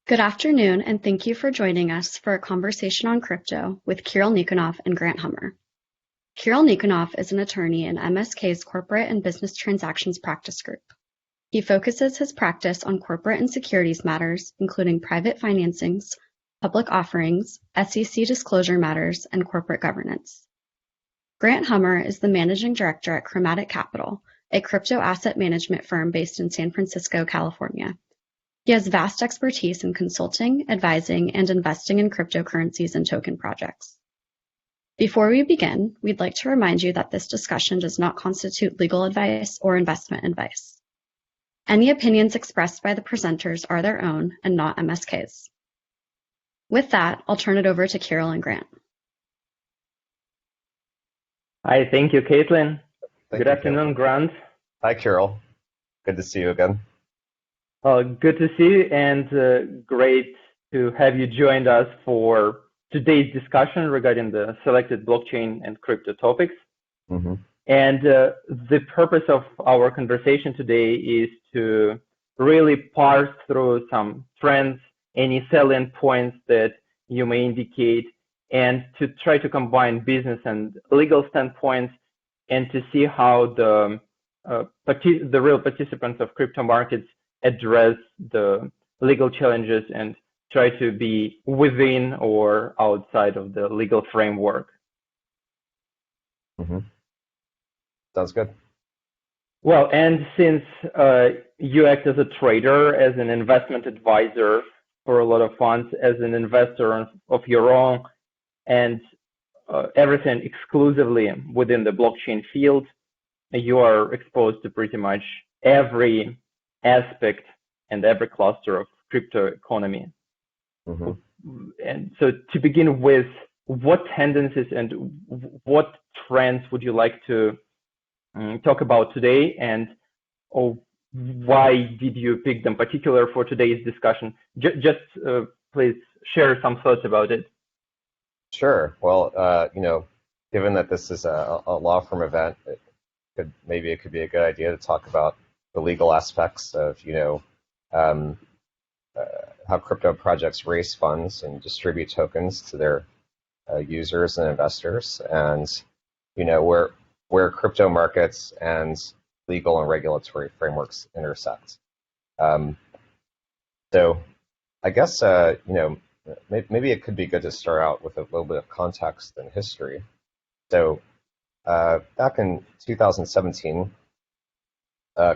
Good afternoon, and thank you for joining us for a conversation on crypto with Krill Nikonov and Grant Hummer. Krill Nikonov is an attorney in MSK's Corporate and Business Transactions Practice Group. He focuses his practice on corporate and securities matters, including private financings, public offerings, SEC disclosure matters, and corporate governance. Grant Hummer is the managing director at Chromatic Capital, a crypto asset management firm based in San Francisco, California. He has vast expertise in consulting, advising, and investing in cryptocurrencies and token projects. Before we begin, we'd like to remind you that this discussion does not constitute legal advice or investment advice. Any opinions expressed by the presenters are their own and not MSK's. With that, I'll turn it over to Krill and Grant. Hi, thank you, Caitlin. Good afternoon, Grant. Hi, Krill. Good to see you again. Good to see you, and great to have you joined us for today's discussion regarding the selected blockchain and crypto topics. Mm-hmm. And the purpose of our conversation today is to really parse through some trends, any salient points that you may indicate, and to try to combine business and legal standpoints, and to see how the real participants of crypto markets address the legal challenges and try to be within or outside of the legal framework. Mm-hmm. Sounds good. Well, and since you act as a trader, as an investment advisor for a lot of funds, as an investor of your own, and everything exclusively within the blockchain field, you are exposed to pretty much every aspect and every cluster of crypto economy. Mm-hmm. And so to begin with, what tendencies and what trends would you like to talk about today, and why did you pick them particular for today's discussion? Just please share some thoughts about it. Sure. Well, given that this is a law firm event, it could be a good idea to talk about the legal aspects of, how crypto projects raise funds and distribute tokens to their users and investors, and where crypto markets and legal and regulatory frameworks intersect. So, I guess maybe it could be good to start out with a little bit of context and history. So, back in 2017.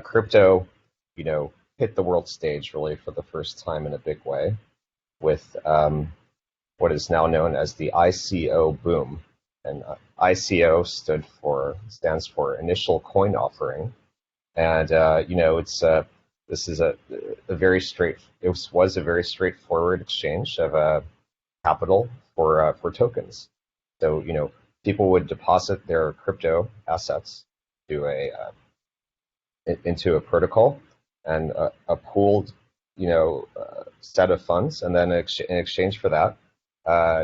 Crypto, hit the world stage really for the first time in a big way with what is now known as the ICO boom. And ICO stands for Initial Coin Offering, and this is it was a very straightforward exchange of capital for tokens. So people would deposit their crypto assets into a protocol and a pooled, set of funds, and then in exchange for that,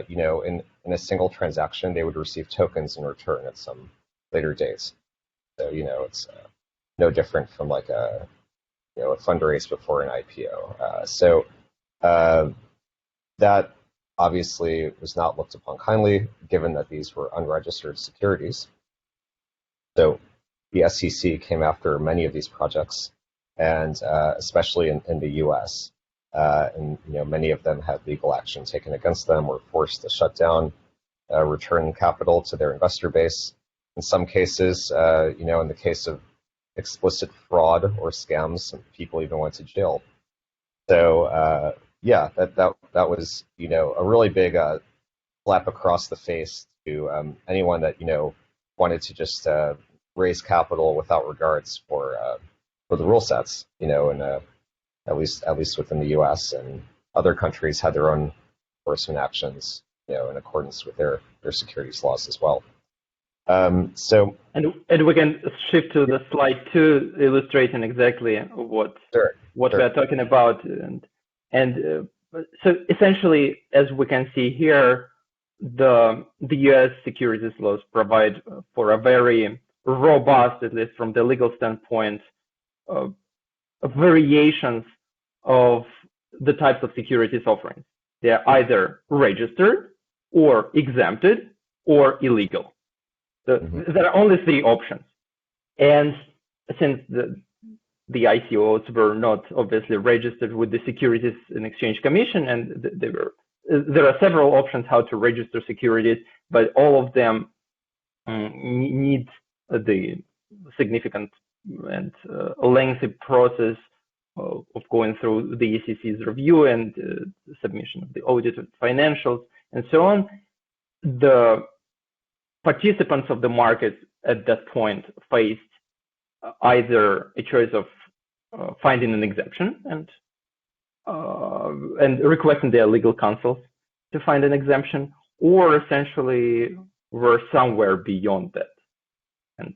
in a single transaction, they would receive tokens in return at some later dates. So it's no different from like a fundraise before an IPO. So that obviously was not looked upon kindly, given that these were unregistered securities. So the SEC came after many of these projects, and especially in the U.S. And many of them had legal action taken against them, were forced to shut down, return capital to their investor base. In some cases, in the case of explicit fraud or scams, some people even went to jail. So that was a really big slap across the face to anyone that wanted to just raise capital without regards for the rule sets, and at least within the U.S. and other countries had their own enforcement actions, in accordance with their securities laws as well. So and we can shift to the slide 2, illustrating exactly what we are talking about, and so essentially, as we can see here, the U.S. securities laws provide for a very robust, at least from the legal standpoint, variations of the types of securities offerings. They're either registered or exempted or illegal. There are only three options. And since the ICOs were not obviously registered with the Securities and Exchange Commission, and there are several options how to register securities, but all of them need the significant and lengthy process of going through the SEC's review and submission of the audited financials and so on. The participants of the market at that point faced either a choice of finding an exemption and requesting their legal counsel to find an exemption, or essentially were somewhere beyond that. And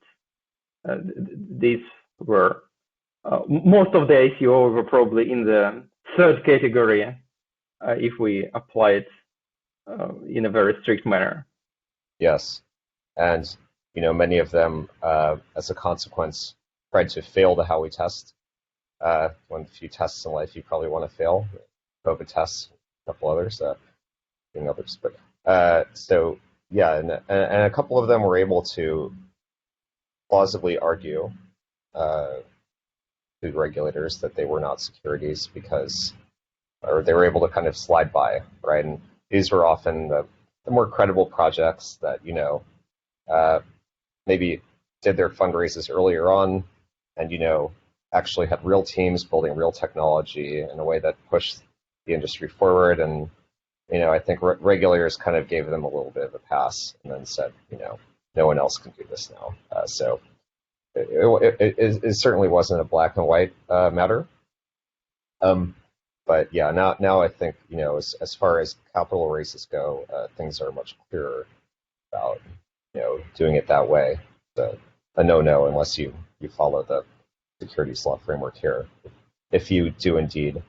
these were most of the ICO were probably in the third category if we apply it in a very strict manner. Yes, and many of them, as a consequence, tried to fail the Howey Test. One of the few tests in life you probably want to fail, COVID tests, a couple others, But so yeah, and a couple of them were able to plausibly argue to regulators that they were not securities or they were able to kind of slide by, right? And these were often the more credible projects that maybe did their fundraisers earlier on, and actually had real teams building real technology in a way that pushed the industry forward. And I think regulators kind of gave them a little bit of a pass and then said, no one else can do this now. So it certainly wasn't a black and white matter. But yeah, now I think as far as capital raises go, things are much clearer about doing it that way. A no-no unless you follow the securities law framework here, if you do indeed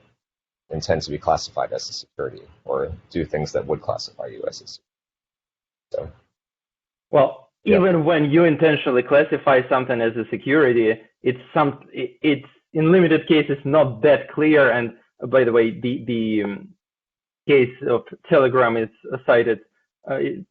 intend to be classified as a security or do things that would classify you as a security. So, well, even when you intentionally classify something as a security, it's in limited cases not that clear. And by the way, the case of Telegram is cited in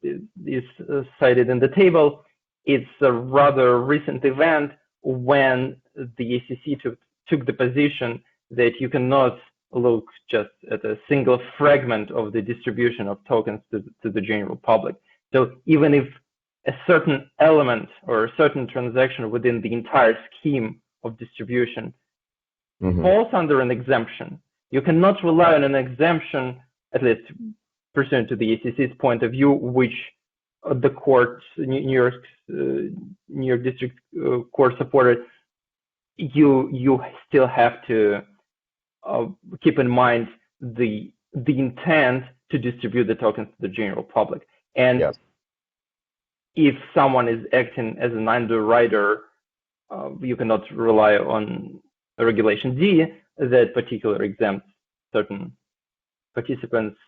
the table. It's a rather recent event when the SEC took the position that you cannot look just at a single fragment of the distribution of tokens to the general public. So even if a certain element or a certain transaction within the entire scheme of distribution falls under an exemption, you cannot rely on an exemption, at least pursuant to the SEC's point of view, which the court, New York District Court supported. You still have to keep in mind the intent to distribute the tokens to the general public. And if someone is acting as an underwriter, you cannot rely on Regulation D that particularly exempts certain participants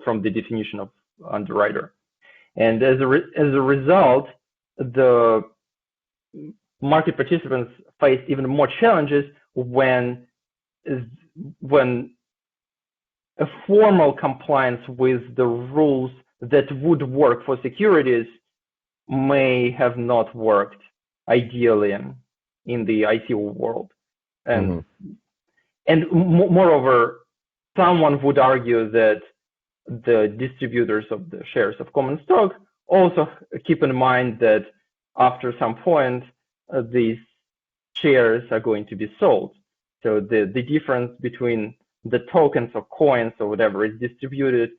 from the definition of underwriter. And as a result, the market participants face even more challenges when a formal compliance with the rules that would work for securities may have not worked ideally in the ICO world. And moreover, someone would argue that the distributors of the shares of common stock also keep in mind that after some point, these shares are going to be sold. So the difference between the tokens or coins or whatever is distributed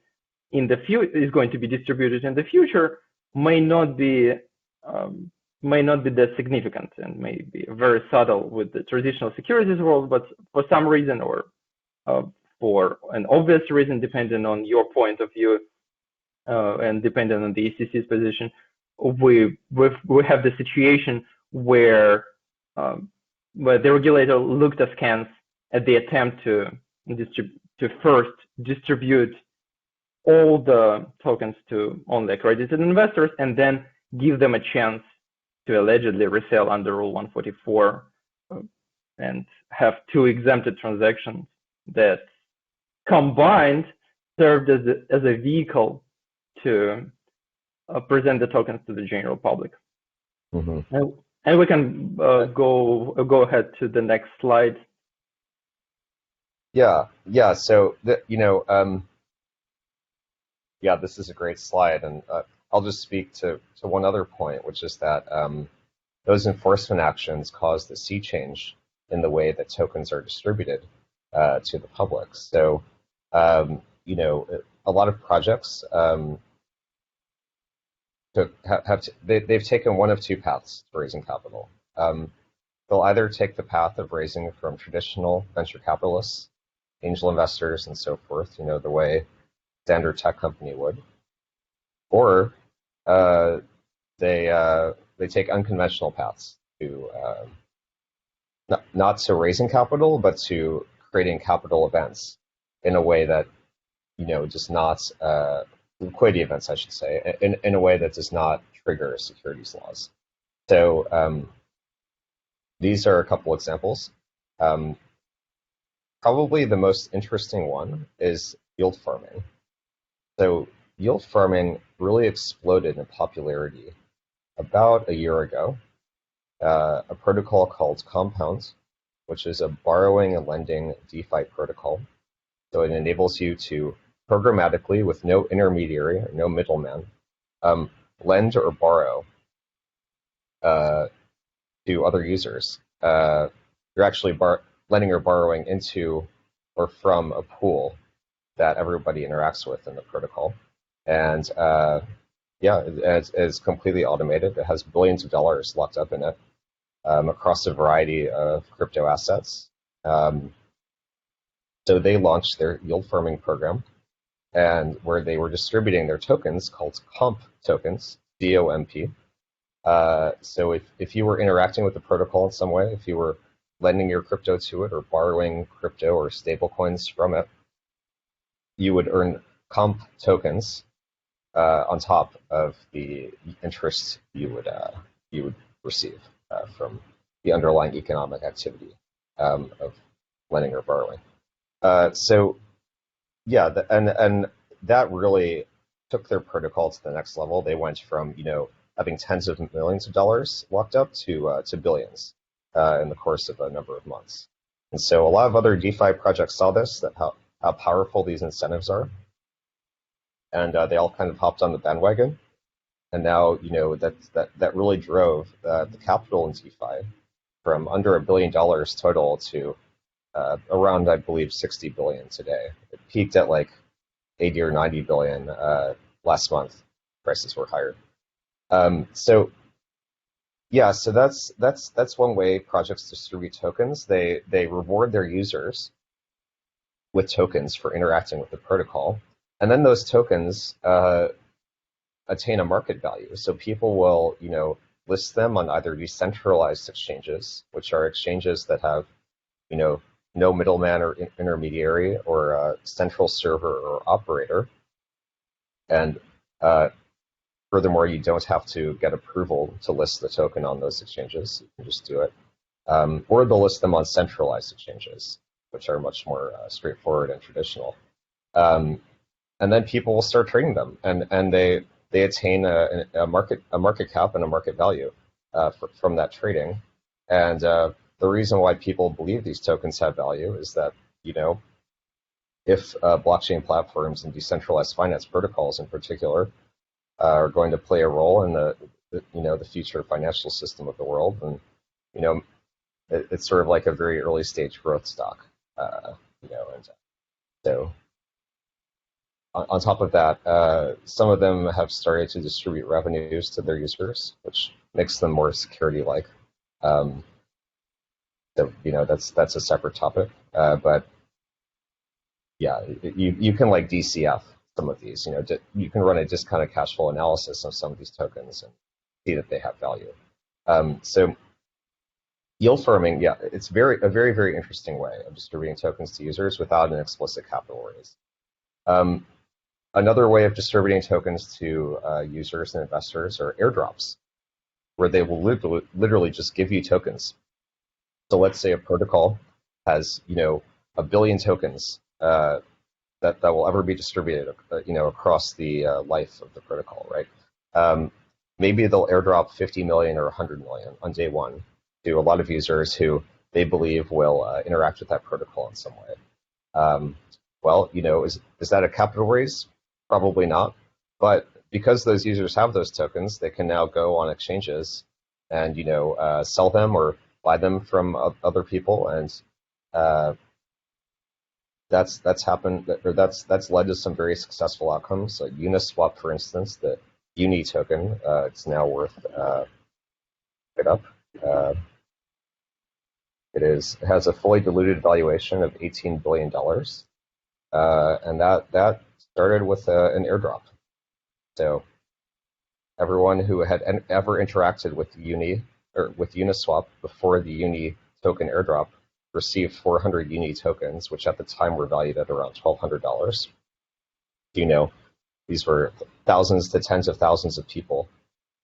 in the is going to be distributed in the future may not be that significant and may be very subtle with the traditional securities world, but for some reason or for an obvious reason, depending on your point of view and depending on the SEC's position, we have the situation where the regulator looked askance at the attempt to first distribute all the tokens to only accredited investors and then give them a chance to allegedly resell under Rule 144 and have two exempted transactions that combined served as a vehicle to present the tokens to the general public. Mm-hmm. And we can go ahead to the next slide. Yeah. So this is a great slide, and I'll just speak to one other point, which is that those enforcement actions caused a sea change in the way that tokens are distributed to the public. So, a lot of projects they've taken one of two paths to raising capital. They'll either take the path of raising from traditional venture capitalists, angel investors, and so forth, the way standard tech company would, or they take unconventional paths to not to raising capital, but to creating capital events in a way that does not liquidity events, I should say, in a way that does not trigger securities laws. So these are a couple examples. Probably the most interesting one is yield farming. So yield farming really exploded in popularity about a year ago. A protocol called Compound, which is a borrowing and lending DeFi protocol. So it enables you to programmatically, with no intermediary or no middleman, lend or borrow to other users. You're actually lending or borrowing into or from a pool that everybody interacts with in the protocol. And it's completely automated. It has billions of dollars locked up in it across a variety of crypto assets. So they launched their yield farming program, and where they were distributing their tokens called comp tokens, COMP. So if you were interacting with the protocol in some way, if you were lending your crypto to it or borrowing crypto or stablecoins from it, you would earn comp tokens on top of the interest you would receive from the underlying economic activity of lending or borrowing. And that really took their protocol to the next level. They went from having tens of millions of dollars locked up to billions in the course of a number of months. And so a lot of other DeFi projects saw this, that how powerful these incentives are, and they all kind of hopped on the bandwagon. And now that really drove the capital in DeFi from under $1 billion total to around, I believe, 60 billion today. It peaked at like 80 or 90 billion last month. Prices were higher. So that's one way projects distribute tokens. They reward their users with tokens for interacting with the protocol, and then those tokens attain a market value. So people will list them on either decentralized exchanges, which are exchanges that have no middleman or intermediary or a central server or operator. And furthermore, you don't have to get approval to list the token on those exchanges. You can just do it. Or they'll list them on centralized exchanges, which are much more straightforward and traditional. And then people will start trading them, and they attain a market cap and a market value from that trading. And the reason why people believe these tokens have value is that if blockchain platforms and decentralized finance protocols in particular are going to play a role in the future financial system of the world, and it's sort of like a very early stage growth stock, and so on top of that, some of them have started to distribute revenues to their users, which makes them more security-like. So that's a separate topic, but yeah, you can like DCF some of these. You can run a discounted cash flow analysis of some of these tokens and see that they have value. So yield farming, it's a very, very interesting way of distributing tokens to users without an explicit capital raise. Another way of distributing tokens to users and investors are airdrops, where they will literally just give you tokens. So let's say a protocol has 1 billion tokens that will ever be distributed, across the life of the protocol, right? Maybe they'll airdrop 50 million or 100 million on day one to a lot of users who they believe will interact with that protocol in some way. Well, is that a capital raise? Probably not. But because those users have those tokens, they can now go on exchanges and sell them or buy them from other people, and that's happened, or that's led to some very successful outcomes. Like Uniswap, for instance, the Uni token, it's now worth it up. It has a fully diluted valuation of $18 billion, and that started with an airdrop. So everyone who had ever interacted with Uni or with Uniswap before the Uni token airdrop received 400 Uni tokens, which at the time were valued at around $1,200. These were thousands to tens of thousands of people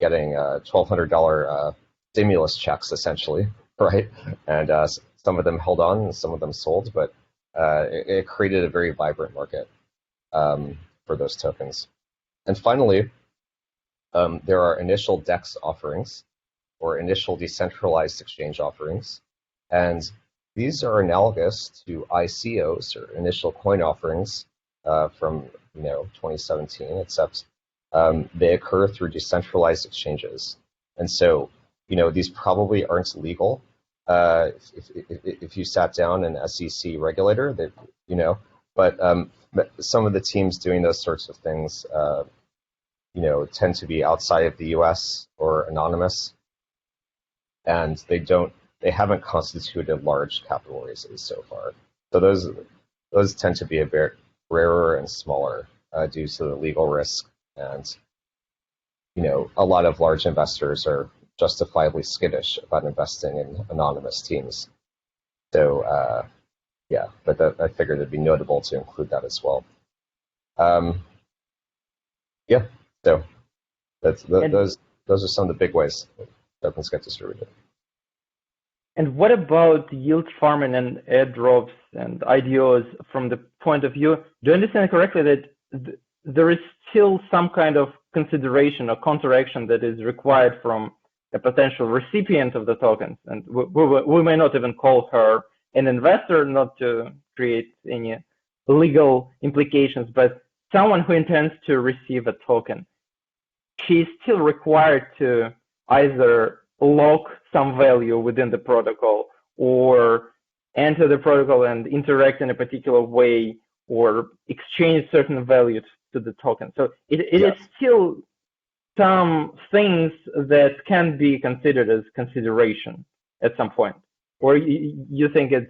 getting $1,200 stimulus checks, essentially, right? And some of them held on and some of them sold, but it created a very vibrant market for those tokens. And finally, there are initial DEX offerings, or initial decentralized exchange offerings, and these are analogous to ICOs, or initial coin offerings, from 2017, except they occur through decentralized exchanges. And so, these probably aren't legal. If you sat down an SEC regulator, but some of the teams doing those sorts of things, tend to be outside of the U.S. or anonymous, and they haven't constituted large capital raises so far. So those tend to be a bit rarer and smaller due to the legal risk, and a lot of large investors are justifiably skittish about investing in anonymous teams. So but I figured it'd be notable to include that as well. So those are some of the big ways tokens get distributed. And what about yield farming and airdrops and IDOs from the point of view? Do I understand correctly that there is still some kind of consideration or counteraction that is required from a potential recipient of the tokens? And we may not even call her an investor, not to create any legal implications, but someone who intends to receive a token. She's still required to either lock some value within the protocol or enter the protocol and interact in a particular way or exchange certain values to the token. So it is still some things that can be considered as consideration at some point. Or you think is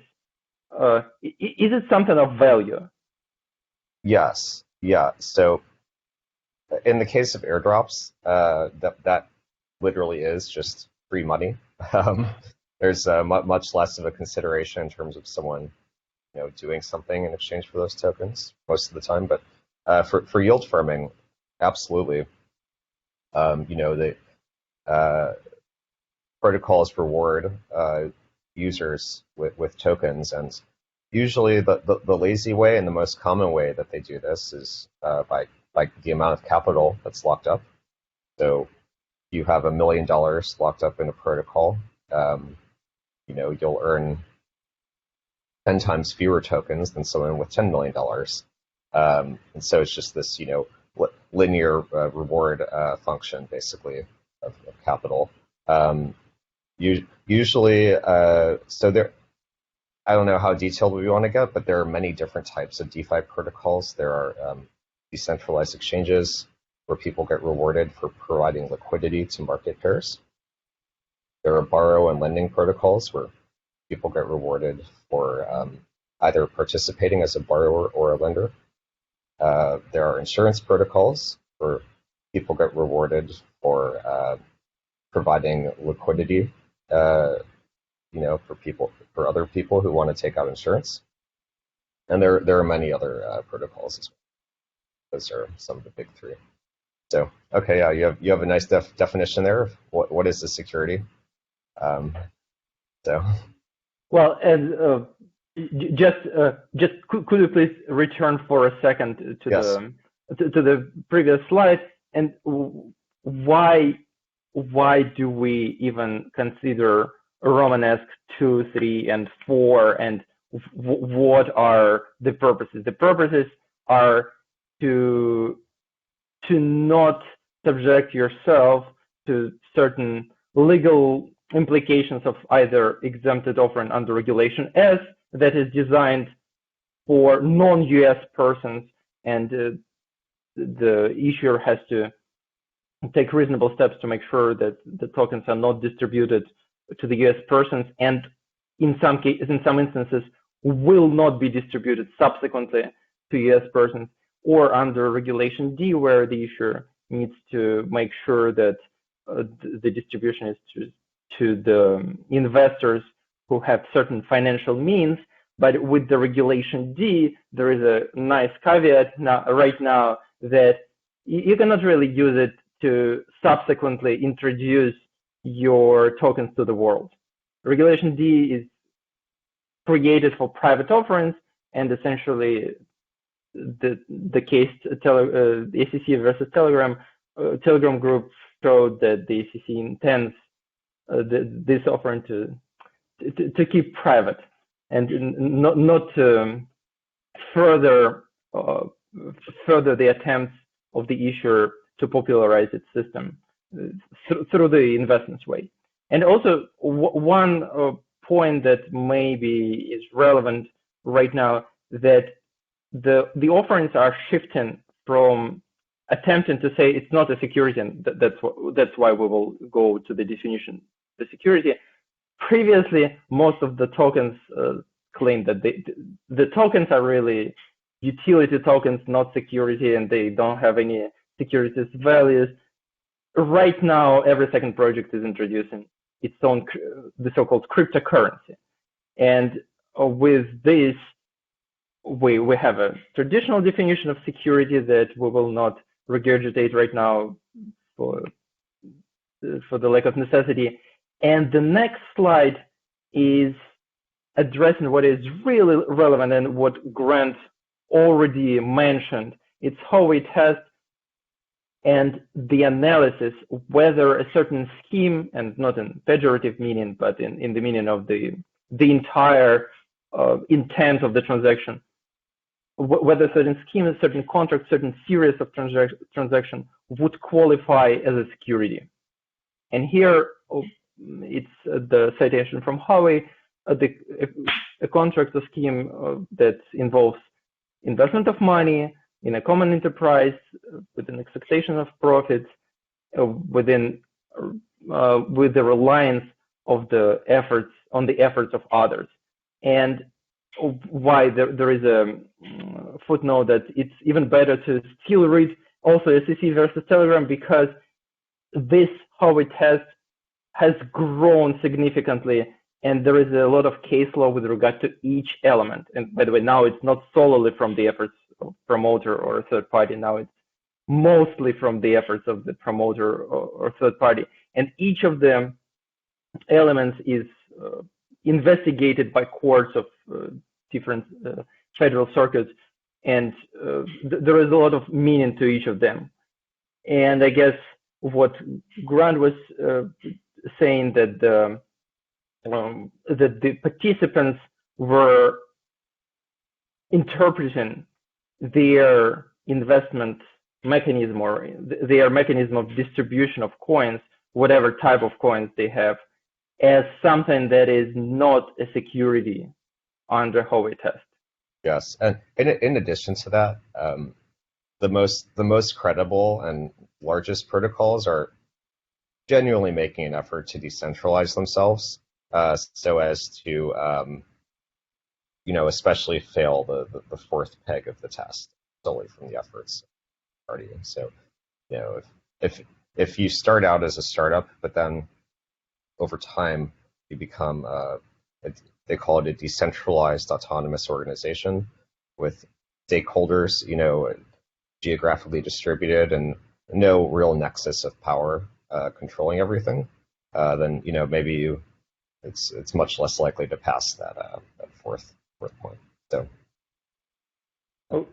it something of value? Yes. Yeah. So in the case of airdrops, that literally is just free money. There's much less of a consideration in terms of someone, doing something in exchange for those tokens most of the time. But for yield farming, absolutely. The protocols reward users with tokens, and usually the lazy way and the most common way that they do this is by the amount of capital that's locked up. So you have $1 million locked up in a protocol, you'll earn 10 times fewer tokens than someone with $10 million. And so it's just this, linear reward function, basically, of capital. Usually, so there, I don't know how detailed we want to get, but there are many different types of DeFi protocols. There are decentralized exchanges where people get rewarded for providing liquidity to market pairs. There are borrow and lending protocols where people get rewarded for either participating as a borrower or a lender. There are insurance protocols where people get rewarded for providing liquidity, for other people who want to take out insurance. And there are many other protocols as well. Those are some of the big three. So, okay, yeah, you have a nice definition there of what is a security. Well, as Could you please return for a second to Yes. the previous slide, and why do we even consider Romanesque 2, 3, and 4, and what are the purposes? The purposes are to not subject yourself to certain legal implications of either exempted offer and under regulation S that is designed for non-US persons, and the issuer has to take reasonable steps to make sure that the tokens are not distributed to the US persons, and in some instances will not be distributed subsequently to US persons, or under regulation D, where the issuer needs to make sure that the distribution is to the investors who have certain financial means. But with the regulation D, there is a nice caveat right now that you cannot really use it to subsequently introduce your tokens to the world. Regulation D is created for private offerings, and essentially the case SEC versus Telegram group showed that the SEC intends this offering to keep private and not to further the attempts of the issuer to popularize its system through the investments way. And also one point that maybe is relevant right now, that the offerings are shifting from attempting to say it's not a security, and that's why we will go to the definition, the security. Previously, most of the tokens claimed that the tokens are really utility tokens, not security, and they don't have any securities values. Right now, every second project is introducing its own, the so-called cryptocurrency. And with this, we have a traditional definition of security that we will not regurgitate right now for the lack of necessity. And the next slide is addressing what is really relevant and what Grant already mentioned. It's Howey Test and the analysis whether a certain scheme, and not in pejorative meaning, but in the meaning of the entire intent of the transaction, whether certain scheme, a certain contract, certain series of transaction would qualify as a security. And here it's the citation from Howey, a contract or scheme that involves investment of money in a common enterprise with an expectation of profits, with the reliance of the efforts of others. And why there is a footnote that it's even better to still read also SEC versus Telegram, because this Howey Test has grown significantly, and there is a lot of case law with regard to each element. And by the way, now it's not solely from the efforts of promoter or a third party. Now it's mostly from the efforts of the promoter or third party. And each of the elements is investigated by courts of different federal circuits, and there is a lot of meaning to each of them. And I guess what Grant was saying, that the participants were interpreting their investment mechanism or their mechanism of distribution of coins, whatever type of coins they have, as something that is not a security under Howey Test. Yes, and in addition to that, the most credible and largest protocols are genuinely making an effort to decentralize themselves, so as to especially fail the fourth peg of the test solely from the efforts of the party. So if you start out as a startup, but then over time you become they call it a decentralized autonomous organization with stakeholders, geographically distributed and no real nexus of power controlling everything, then maybe it's much less likely to pass that fourth worth more. So.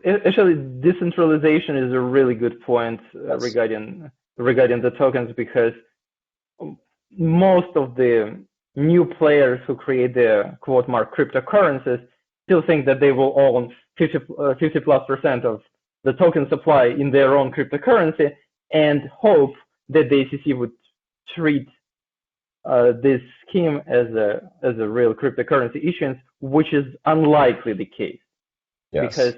Actually, decentralization is a really good point Yes. regarding the tokens, because most of the new players who create the quote mark cryptocurrencies still think that they will own 50+% of the token supply in their own cryptocurrency, and hope that the SEC would treat this scheme as a real cryptocurrency issuance, which is unlikely the case. Yes. Because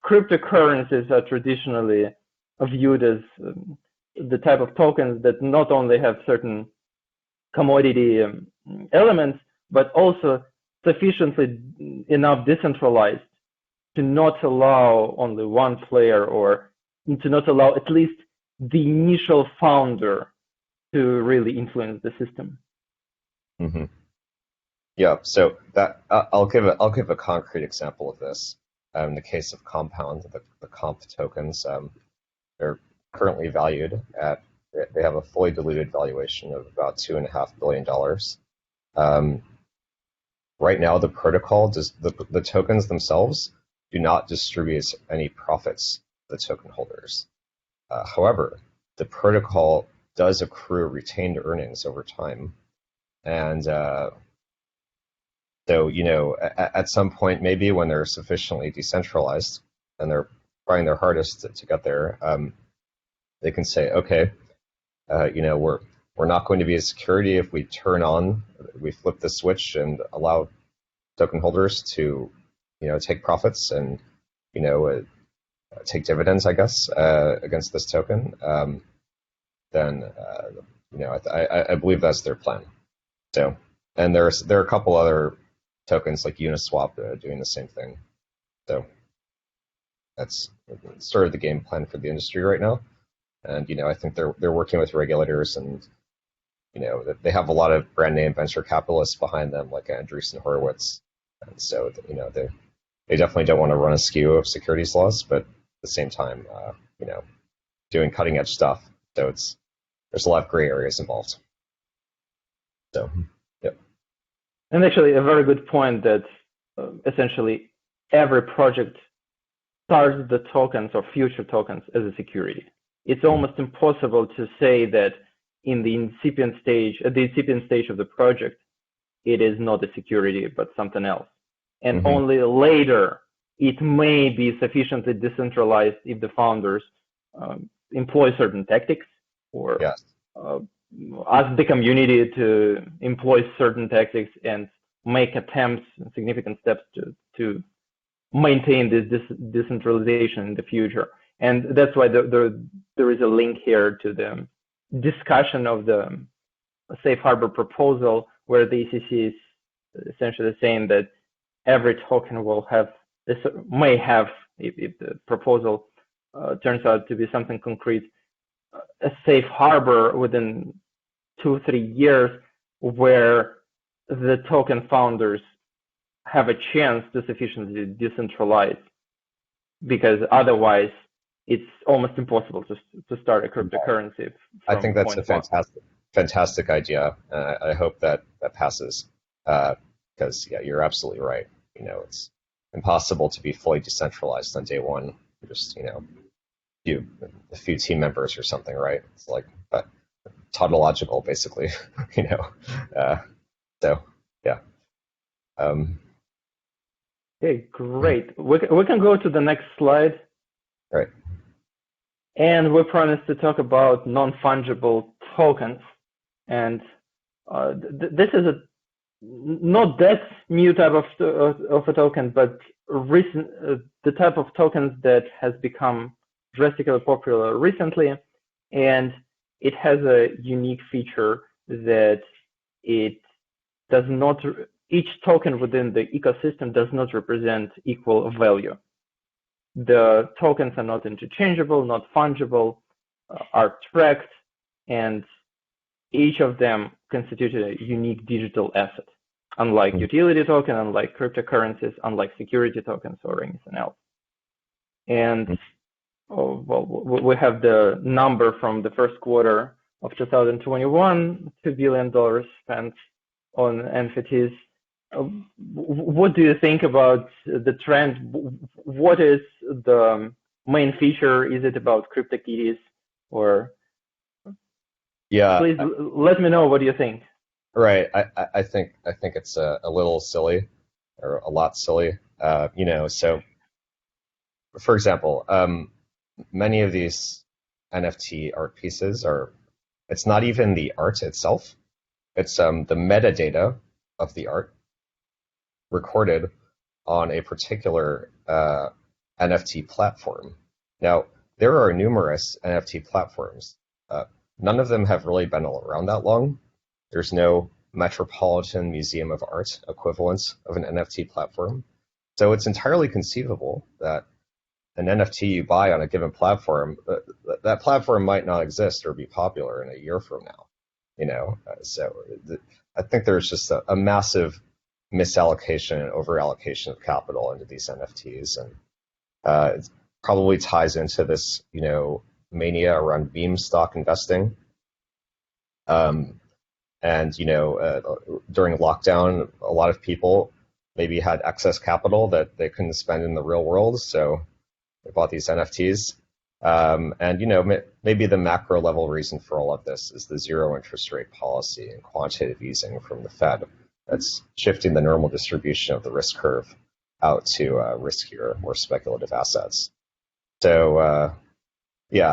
cryptocurrencies are traditionally viewed as the type of tokens that not only have certain commodity elements, but also sufficiently enough decentralized to not allow only one player, or to not allow at least the initial founder to really influence the system. Mm-hmm. Yeah. So that I'll give a concrete example of this. In the case of Compound, the comp tokens, they're currently valued at, they have a fully diluted valuation of about $2.5 billion. Right now, the protocol does, the tokens themselves do not distribute any profits to the token holders. However, the protocol does accrue retained earnings over time, and so, at some point, maybe when they're sufficiently decentralized and they're trying their hardest to get there, they can say, okay, we're not going to be a security if we we flip the switch and allow token holders to, take profits and, take dividends, I guess, against this token. Then, I believe that's their plan. So, and there are a couple other tokens like Uniswap doing the same thing. So that's sort of the game plan for the industry right now. And I think they're working with regulators, and they have a lot of brand name venture capitalists behind them, like Andreessen Horowitz. And so they definitely don't want to run askew of securities laws, but at the same time, doing cutting edge stuff. So there's a lot of gray areas involved. So. And actually, a very good point that essentially every project starts the tokens or future tokens as a security. It's almost impossible to say that in the incipient stage, at the incipient stage of the project, it is not a security but something else. And only later it may be sufficiently decentralized if the founders employ certain tactics, or yes. Ask the community to employ certain tactics and make attempts, significant steps to maintain this decentralization in the future. And that's why there is a link here to the discussion of the safe harbor proposal, where the ECC is essentially saying that every token may have, if the proposal turns out to be something concrete, a safe harbor within 2-3 years, where the token founders have a chance to sufficiently decentralize, because otherwise it's almost impossible to start a cryptocurrency. I think that's a fantastic idea. I hope that passes, because you're absolutely right. It's impossible to be fully decentralized on day one. Just a few team members or something, right? It's like tautological, basically. So yeah. Okay, great. We can go to the next slide. Right. And we promised to talk about non-fungible tokens, and this is not that new type of a token, but the type of tokens that has become drastically popular recently, and it has a unique feature that each token within the ecosystem does not represent equal value. The tokens are not interchangeable, not fungible, are tracked, and each of them constitute a unique digital asset, unlike utility token, unlike cryptocurrencies, unlike security tokens or anything else. And we have the number from the first quarter of 2021, $2 billion spent on NFTs. what do you think about the trend? What is the main feature? Is it about CryptoKitties, or Yeah, please let me know what you think. right. I think it's a little silly, or a lot silly. So for example, many of these NFT art pieces it's not even the art itself. It's the metadata of the art recorded on a particular NFT platform. Now, there are numerous NFT platforms. None of them have really been around that long. There's no Metropolitan Museum of Art equivalent of an NFT platform. So it's entirely conceivable that an NFT you buy on a given platform, that platform might not exist or be popular in a year from now. I think there's just a massive misallocation and overallocation of capital into these NFTs, and it probably ties into this, mania around meme stock investing. During lockdown, a lot of people maybe had excess capital that they couldn't spend in the real world, so they bought these NFTs. Maybe the macro level reason for all of this is the zero interest rate policy and quantitative easing from the Fed that's shifting the normal distribution of the risk curve out to riskier, more speculative assets. So the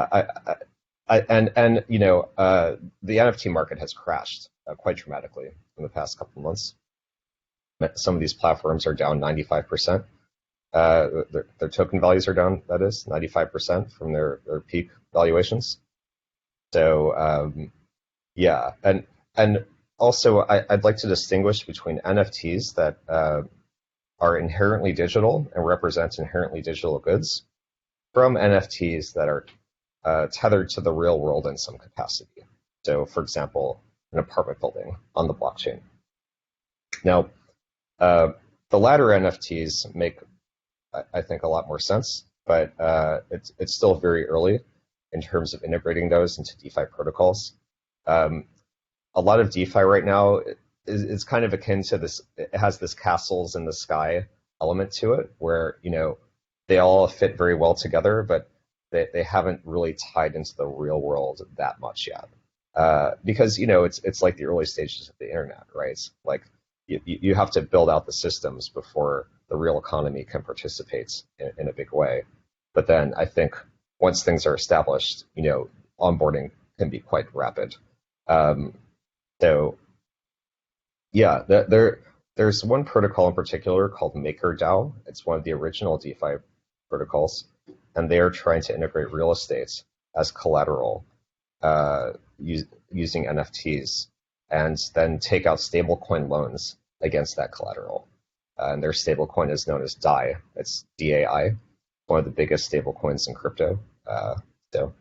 NFT market has crashed quite dramatically in the past couple of months. Some of these platforms are down 95%. Their token values are down, that is, 95% from their peak valuations. So, and also I'd like to distinguish between NFTs that are inherently digital and represent inherently digital goods from NFTs that are tethered to the real world in some capacity. So, for example, an apartment building on the blockchain. Now, the latter NFTs make, I think, a lot more sense, but it's still very early in terms of integrating those into DeFi protocols. A lot of DeFi right now is kind of akin to this. It has this castles in the sky element to it, where they all fit very well together, but they haven't really tied into the real world that much yet. Because it's like the early stages of the internet, right? Like you have to build out the systems before the real economy can participate in a big way. But then I think once things are established, onboarding can be quite rapid. There's one protocol in particular called MakerDAO. It's one of the original DeFi protocols, and they are trying to integrate real estate as collateral using NFTs, and then take out stablecoin loans against that collateral. And their stablecoin is known as DAI. It's DAI, one of the biggest stablecoins in crypto. So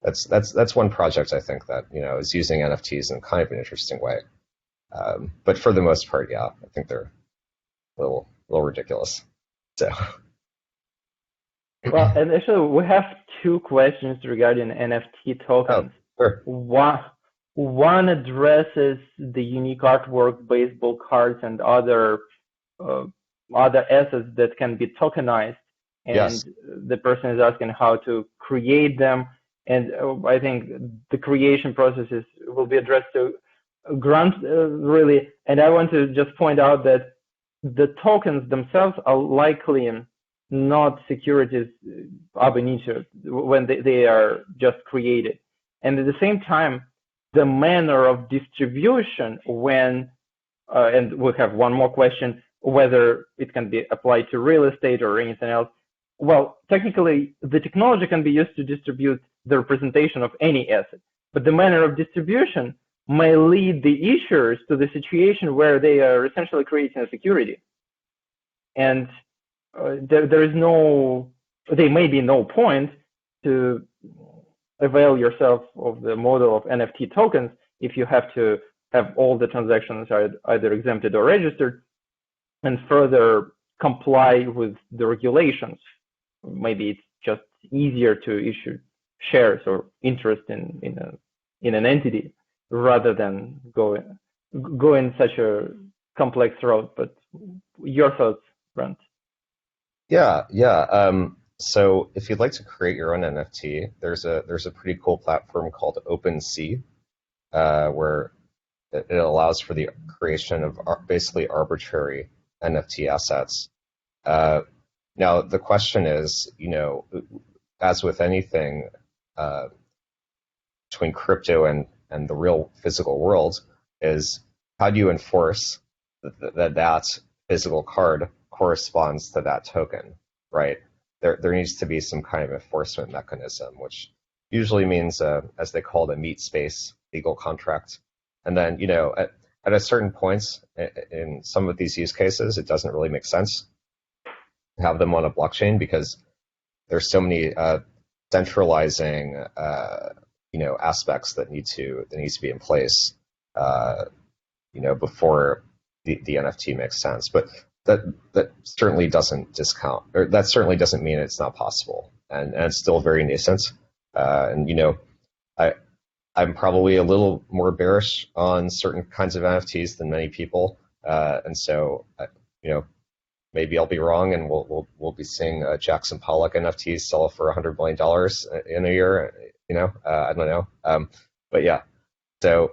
that's one project I think that is using NFTs in kind of an interesting way. But for the most part, I think they're a little ridiculous. So. Well, and actually, we have two questions regarding NFT tokens. Sure. One addresses the unique artwork, baseball cards, and other assets that can be tokenized. And yes. The person is asking how to create them. And I think the creation processes will be addressed to Grant, really. And I want to just point out that the tokens themselves are likely not securities ab initio when they are just created. And at the same time, the manner of distribution when, and we have one more question, whether it can be applied to real estate or anything else. Well, technically, the technology can be used to distribute the representation of any asset, but the manner of distribution may lead the issuers to the situation where they are essentially creating a security. And there may be no point to avail yourself of the model of NFT tokens if you have to have all the transactions either exempted or registered and further comply with the regulations. Maybe it's just easier to issue shares or interest in an entity rather than go in such a complex road, but your thoughts, Brent? Yeah. So if you'd like to create your own NFT, there's a pretty cool platform called OpenSea, where it allows for the creation of basically arbitrary NFT assets. Now the question is, as with anything between crypto and the real physical world, is how do you enforce that physical card corresponds to that token, right? There needs to be some kind of enforcement mechanism, which usually means, as they call it, a meat space legal contract. And then, at a certain point in some of these use cases, it doesn't really make sense to have them on a blockchain because there's so many centralizing, aspects that need to be in place, before the NFT makes sense. But that certainly doesn't discount, or that certainly doesn't mean it's not possible, and it's still very nascent. I'm probably a little more bearish on certain kinds of NFTs than many people, and so maybe I'll be wrong, and we'll be seeing Jackson Pollock NFTs sell for $100 million in a year. I don't know, but yeah. So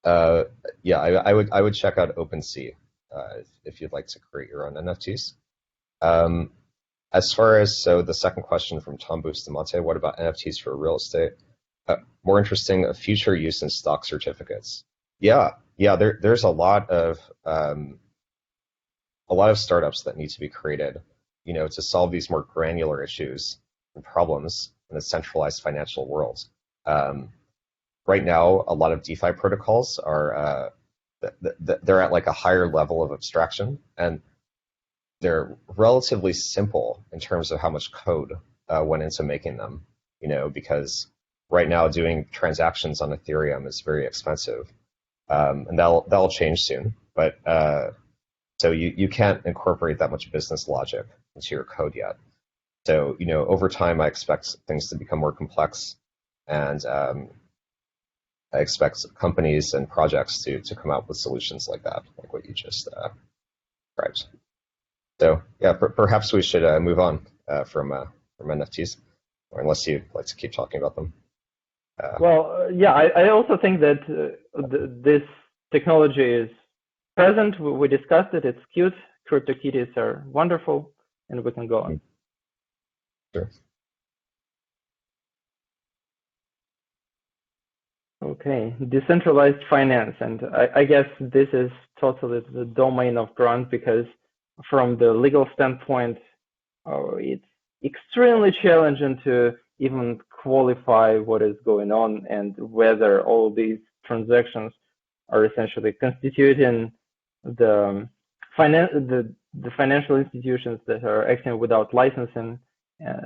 I would check out OpenSea if you'd like to create your own NFTs. As far as the second question from Tom Bustamante, what about NFTs for real estate? More interesting, a future use in stock certificates. Yeah. There's a lot of startups that need to be created, to solve these more granular issues and problems in the centralized financial world. Right now, a lot of DeFi protocols are they're at like a higher level of abstraction, and they're relatively simple in terms of how much code went into making them. Because right now doing transactions on Ethereum is very expensive, and that'll change soon. But so you can't incorporate that much business logic into your code yet. So over time, I expect things to become more complex, and I expect companies and projects to come out with solutions like that, like what you just described. So yeah, perhaps we should move on from NFTs, or unless you'd like to keep talking about them. I also think that this technology is present. We discussed it. It's cute. CryptoKitties are wonderful, and we can go on. Sure. Okay, decentralized finance, and I guess this is totally the domain of Grant, because from the legal standpoint, it's extremely challenging to even qualify what is going on and whether all these transactions are essentially constituting the financial institutions that are acting without licensing,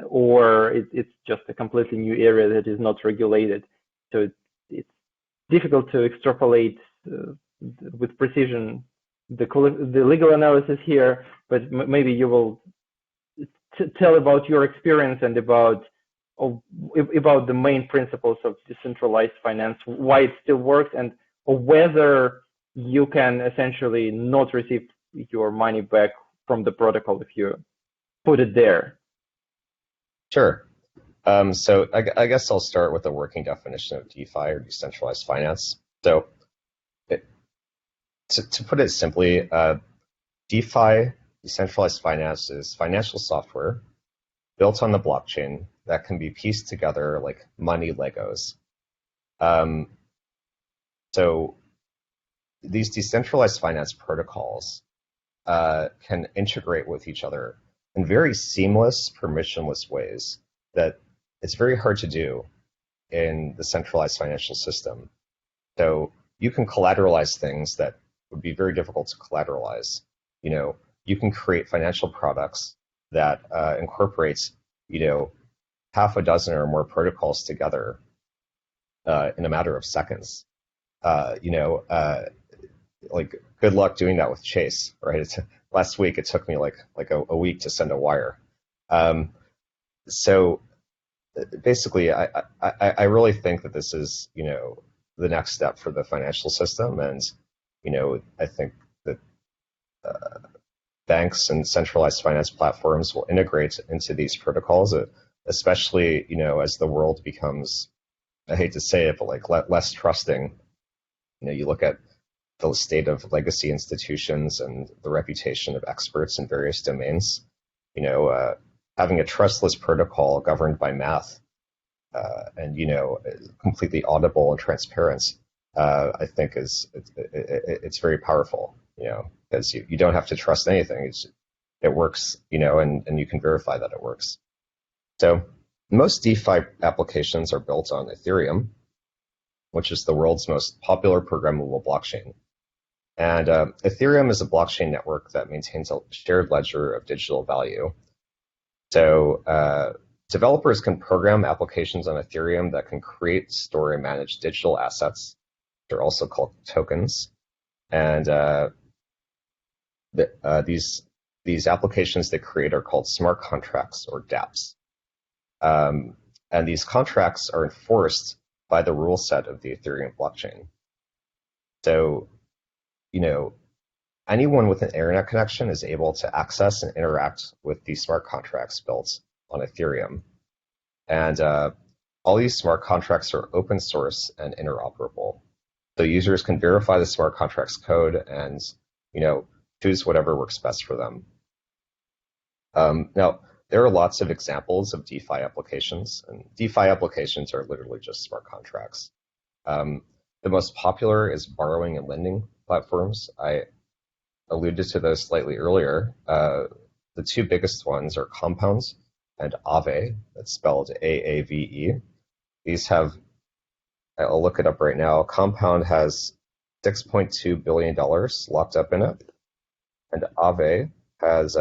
or it's just a completely new area that is not regulated. So it's difficult to extrapolate with precision the legal analysis here, but maybe you will tell about your experience and about the main principles of decentralized finance, why it still works, and whether you can essentially not receive your money back from the protocol if you put it there. Sure. So I guess I'll start with a working definition of DeFi, or decentralized finance. So to put it simply, DeFi, decentralized finance, is financial software built on the blockchain that can be pieced together like money Legos. So these decentralized finance protocols can integrate with each other in very seamless, permissionless ways that it's very hard to do in the centralized financial system. So you can collateralize things that would be very difficult to collateralize. You can create financial products that incorporates, half a dozen or more protocols together in a matter of seconds. Like good luck doing that with Chase, right? Last week it took me like a week to send a wire. So basically, I really think that this is the next step for the financial system, and I think that banks and centralized finance platforms will integrate into these protocols, especially, as the world becomes, I hate to say it, but like less trusting. You look at the state of legacy institutions and the reputation of experts in various domains. Having a trustless protocol governed by math and completely audible and transparent, I think it's very powerful. Because you don't have to trust anything. It works. And you can verify that it works. So most DeFi applications are built on Ethereum, which is the world's most popular programmable blockchain. And Ethereum is a blockchain network that maintains a shared ledger of digital value. So developers can program applications on Ethereum that can create, store, and manage digital assets. They're also called tokens. And these applications they create are called smart contracts, or dApps. And these contracts are enforced by the rule set of the Ethereum blockchain. So, anyone with an internet connection is able to access and interact with these smart contracts built on Ethereum. And all these smart contracts are open source and interoperable. So users can verify the smart contracts code and, choose whatever works best for them. Now, there are lots of examples of DeFi applications, and DeFi applications are literally just smart contracts. The most popular is borrowing and lending platforms. I alluded to those slightly earlier. The two biggest ones are Compound and Aave, that's spelled AAVE. These have, I'll look it up right now, Compound has $6.2 billion locked up in it, and Aave has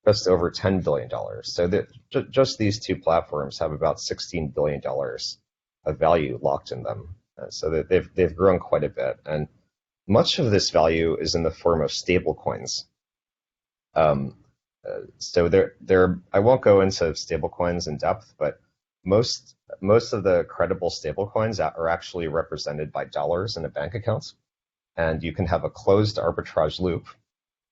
just over $10 billion. So just these two platforms have about $16 billion of value locked in them. So they've grown quite a bit, and much of this value is in the form of stablecoins. So I won't go into stablecoins in depth, but most of the credible stablecoins are actually represented by dollars in a bank account, and you can have a closed arbitrage loop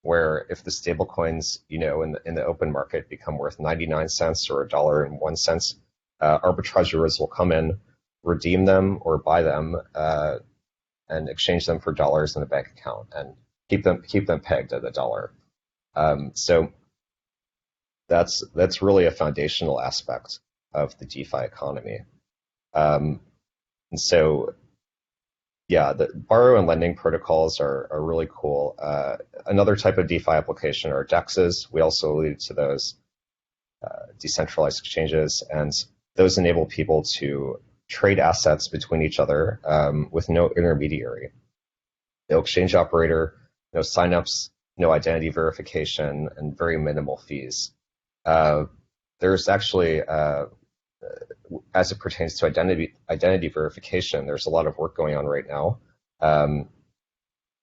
where if the stablecoins, in the open market become worth 99 cents or $1.01, arbitrageurs will come in, redeem them or buy them, and exchange them for dollars in a bank account and keep them pegged at $1. So that's really a foundational aspect of the DeFi economy. And so, yeah, the borrow and lending protocols are really cool. Another type of DeFi application are DEXs. We also alluded to those, decentralized exchanges, and those enable people to trade assets between each other with no intermediary, no exchange operator, no signups, no identity verification, and very minimal fees. There's actually, as it pertains to identity verification, there's a lot of work going on right now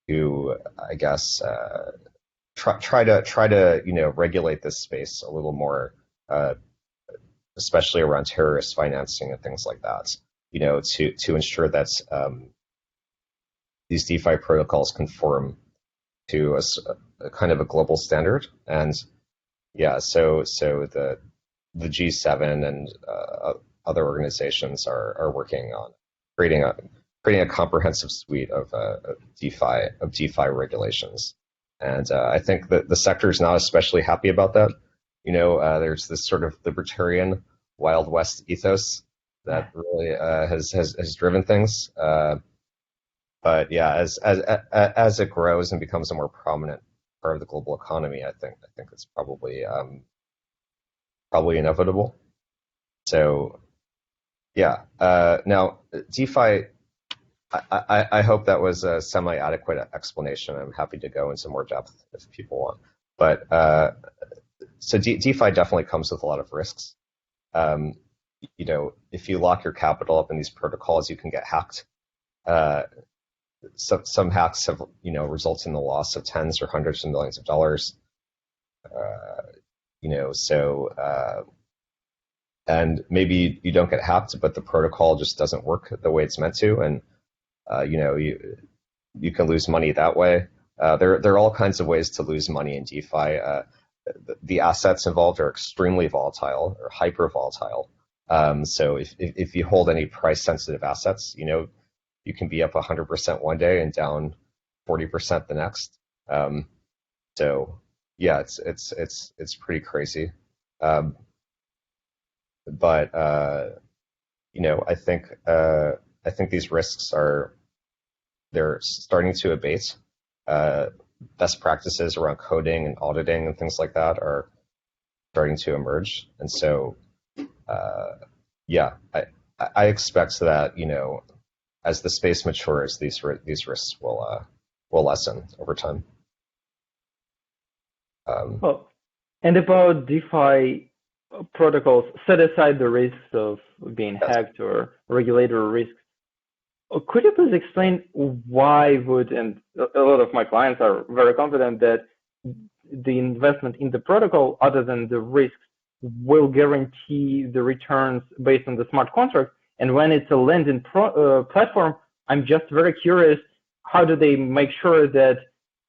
to, I guess, try to regulate this space a little more, especially around terrorist financing and things like that. To ensure that these DeFi protocols conform to a kind of a global standard. And yeah, so the G7 and other organizations are working on creating a comprehensive suite of DeFi regulations. And I think that the sector is not especially happy about that. There's this sort of libertarian Wild West ethos that really has driven things. But yeah, as it grows and becomes a more prominent part of the global economy, I think it's probably inevitable. So yeah, now DeFi. I hope that was a semi-adequate explanation. I'm happy to go into more depth if people want. But so DeFi definitely comes with a lot of risks. If you lock your capital up in these protocols, you can get hacked. Some hacks have, resulted in the loss of tens or hundreds of millions of dollars. And maybe you don't get hacked, but the protocol just doesn't work the way it's meant to, and you can lose money that way. There are all kinds of ways to lose money in DeFi. The assets involved are extremely volatile or hyper volatile. So if you hold any price sensitive assets, you can be up 100% one day and down 40% the next. So yeah, it's pretty crazy. But I think these risks they're starting to abate. Best practices around coding and auditing and things like that are starting to emerge, and so I expect that as the space matures, these risks will lessen over time. Well, and about DeFi protocols, set aside the risks of being hacked or regulatory risks. Could you please explain why and a lot of my clients are very confident that the investment in the protocol, other than the risks, will guarantee the returns based on the smart contract. And when it's a lending platform, I'm just very curious, how do they make sure that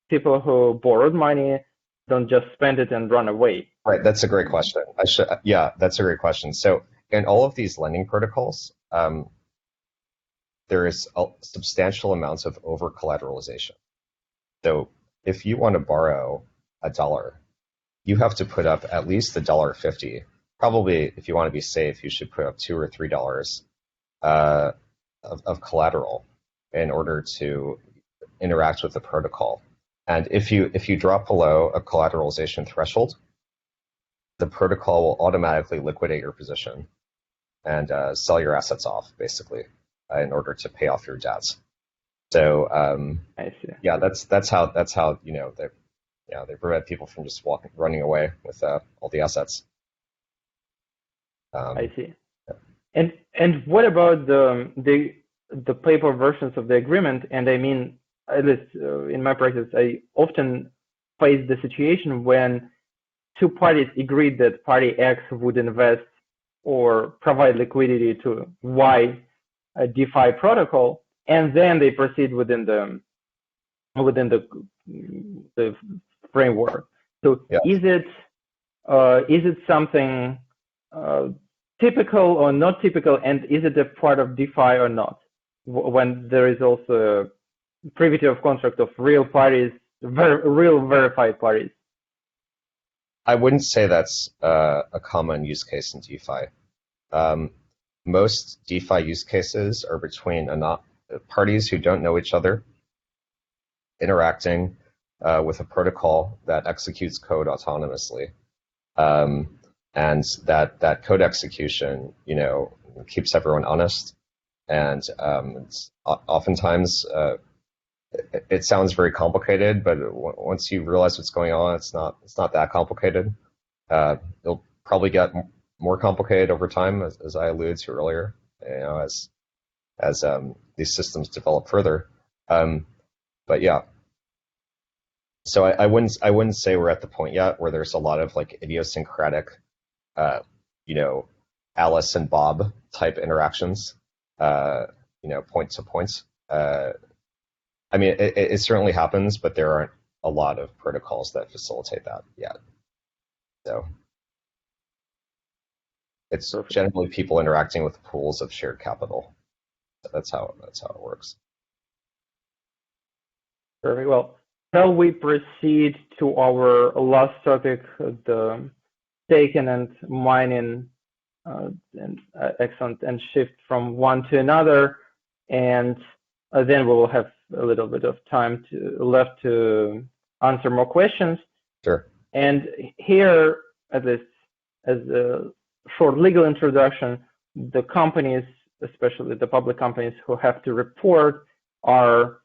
people who borrowed money don't just spend it and run away? Right, that's a great question. That's a great question. So in all of these lending protocols, there is substantial amounts of over collateralization. So if you want to borrow $1, you have to put up at least $1.50. Probably, if you want to be safe, you should put up $2 or $3 of collateral in order to interact with the protocol. And if you drop below a collateralization threshold, the protocol will automatically liquidate your position and sell your assets off, basically, in order to pay off your debts. So I see. Yeah, that's how they prevent people from just running away with all the assets. I see. Yeah. And what about the paper versions of the agreement? And I mean, at least in my practice, I often face the situation when two parties agreed that party X would invest or provide liquidity to Y a DeFi protocol, and then they proceed within the framework. So yeah. Is it something typical or not typical, and is it a part of DeFi or not? When there is also privity of contract of real parties, real verified parties. I wouldn't say that's a common use case in DeFi. Most DeFi use cases are between parties who don't know each other, interacting with a protocol that executes code autonomously, and that code execution, keeps everyone honest. And oftentimes it sounds very complicated, but once you realize what's going on, it's not that complicated. It'll probably get more complicated over time, as I alluded to earlier, as these systems develop further. But yeah, so I wouldn't say we're at the point yet where there's a lot of like idiosyncratic, Alice and Bob type interactions, point to point. I mean, it certainly happens, but there aren't a lot of protocols that facilitate that yet. So it's generally people interacting with pools of shared capital. That's how it works. Very well. Shall we proceed to our last topic, the staking and mining, excellent, and shift from one to another, and then we will have a little bit of time left to answer more questions. Sure. And here, at least as a short legal introduction, the companies, especially the public companies who have to report, are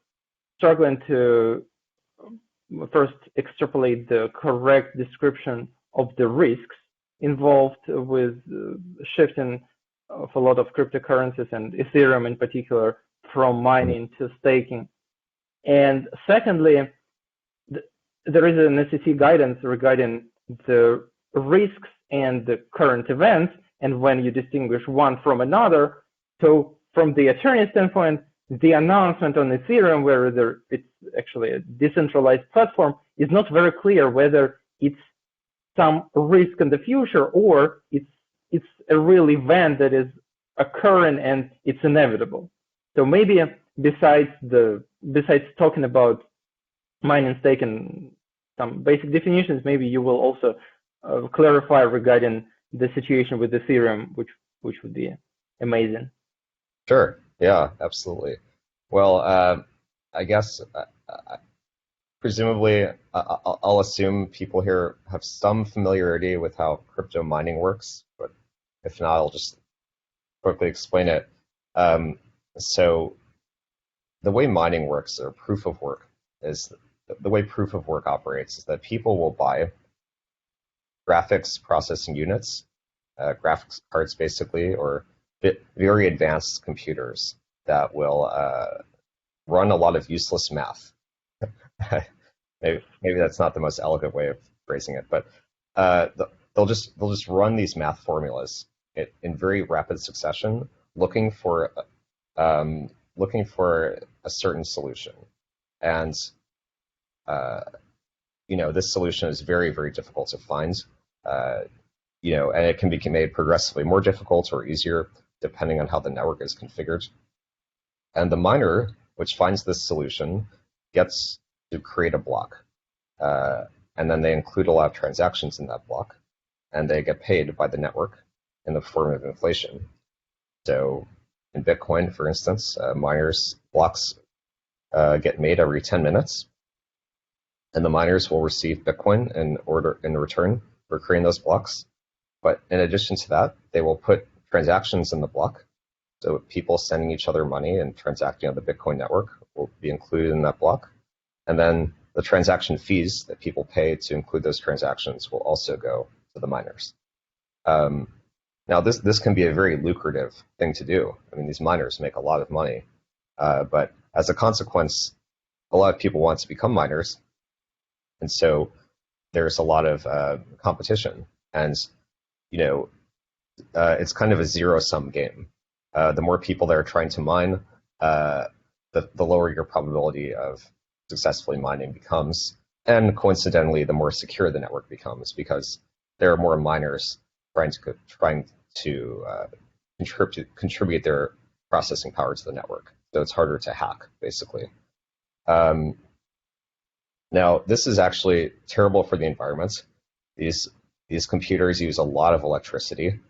struggling to first extrapolate the correct description of the risks involved with shifting of a lot of cryptocurrencies and Ethereum in particular from mining to staking. And secondly, there is an SEC guidance regarding the risks and the current events, and when you distinguish one from another. So from the attorney standpoint, the announcement on Ethereum, where it's actually a decentralized platform, is not very clear whether it's some risk in the future or it's a real event that is occurring and it's inevitable. So maybe besides talking about mining stake and some basic definitions, maybe you will also clarify regarding the situation with Ethereum, which would be amazing. Sure. Yeah, absolutely. Well, I guess presumably I'll assume people here have some familiarity with how crypto mining works, but if not, I'll just quickly explain it. So the way mining works, or proof of work, is the way proof of work operates is that people will buy graphics processing units, graphics cards basically, or very advanced computers that will run a lot of useless math. maybe that's not the most elegant way of phrasing it, but they'll just run these math formulas in very rapid succession, looking for a certain solution, and this solution is very, very difficult to find. And it can be made progressively more difficult or easier depending on how the network is configured. And the miner, which finds this solution, gets to create a block. And then they include a lot of transactions in that block, and they get paid by the network in the form of inflation. So in Bitcoin, for instance, miners' blocks get made every 10 minutes, and the miners will receive Bitcoin in return for creating those blocks. But in addition to that, they will put transactions in the block. So people sending each other money and transacting on the Bitcoin network will be included in that block. And then the transaction fees that people pay to include those transactions will also go to the miners. Now, this can be a very lucrative thing to do. I mean, these miners make a lot of money. But as a consequence, a lot of people want to become miners. And so there's a lot of competition. And, it's kind of a zero-sum game. The more people that are trying to mine, the lower your probability of successfully mining becomes. And coincidentally, the more secure the network becomes, because there are more miners trying to contribute their processing power to the network. So it's harder to hack, basically. Now, this is actually terrible for the environment. These computers use a lot of electricity.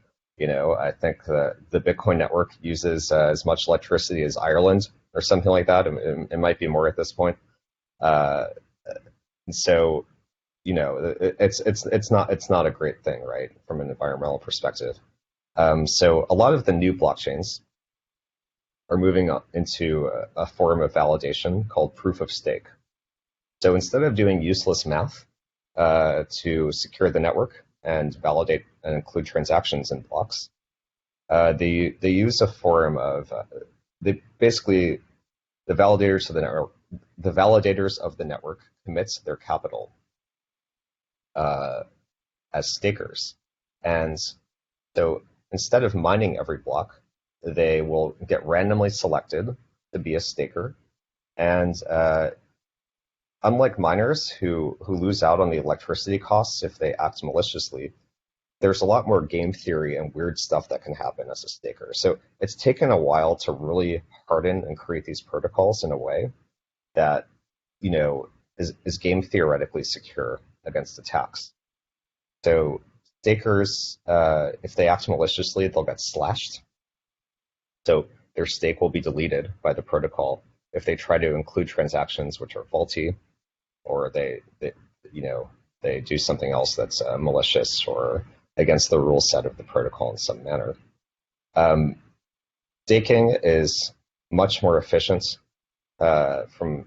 I think the Bitcoin network uses as much electricity as Ireland or something like that. It might be more at this point. And so, it's not a great thing, right, from an environmental perspective. So a lot of the new blockchains are moving into a form of validation called proof of stake. So instead of doing useless math to secure the network and validate and include transactions in blocks, they use a form of basically the validators of the network. The validators of the network commits their capital as stakers, and so instead of mining every block, they will get randomly selected to be a staker, and unlike miners who lose out on the electricity costs if they act maliciously, there's a lot more game theory and weird stuff that can happen as a staker. So it's taken a while to really harden and create these protocols in a way that, is game theoretically secure against attacks. So stakers, if they act maliciously, they'll get slashed. So their stake will be deleted by the protocol if they try to include transactions which are faulty, or they do something else that's malicious or against the rule set of the protocol in some manner. Staking is much more efficient from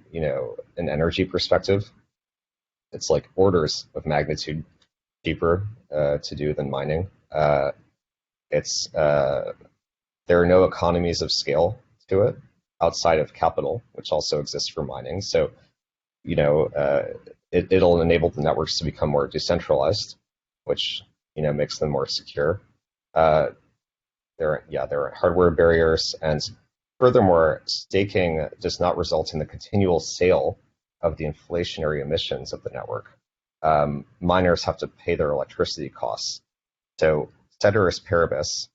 an energy perspective. It's like orders of magnitude cheaper to do than mining. There are no economies of scale to it outside of capital, which also exists for mining. So, it'll enable the networks to become more decentralized, which makes them more secure. There are hardware barriers, and Furthermore, staking does not result in the continual sale of the inflationary emissions of the network. Miners have to pay their electricity costs. So, ceteris paribus,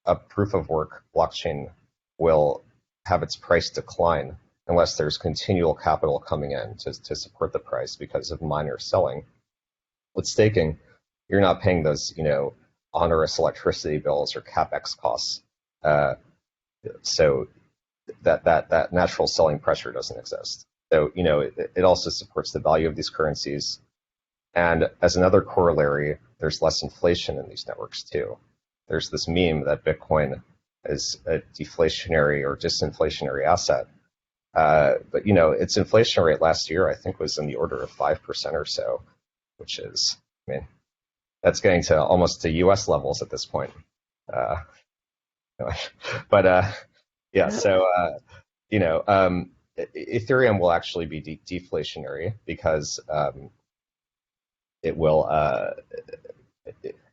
a proof of work blockchain will have its price decline unless there's continual capital coming in to support the price because of miners selling. With staking, you're not paying those, onerous electricity bills or capex costs. So that natural selling pressure doesn't exist. So, it also supports the value of these currencies. And as another corollary, there's less inflation in these networks too. There's this meme that Bitcoin is a deflationary or disinflationary asset. But, its inflation rate last year, I think, was in the order of 5% or so, which is, that's getting to almost to US levels at this point. Yeah, so, Ethereum will actually be deflationary because it will,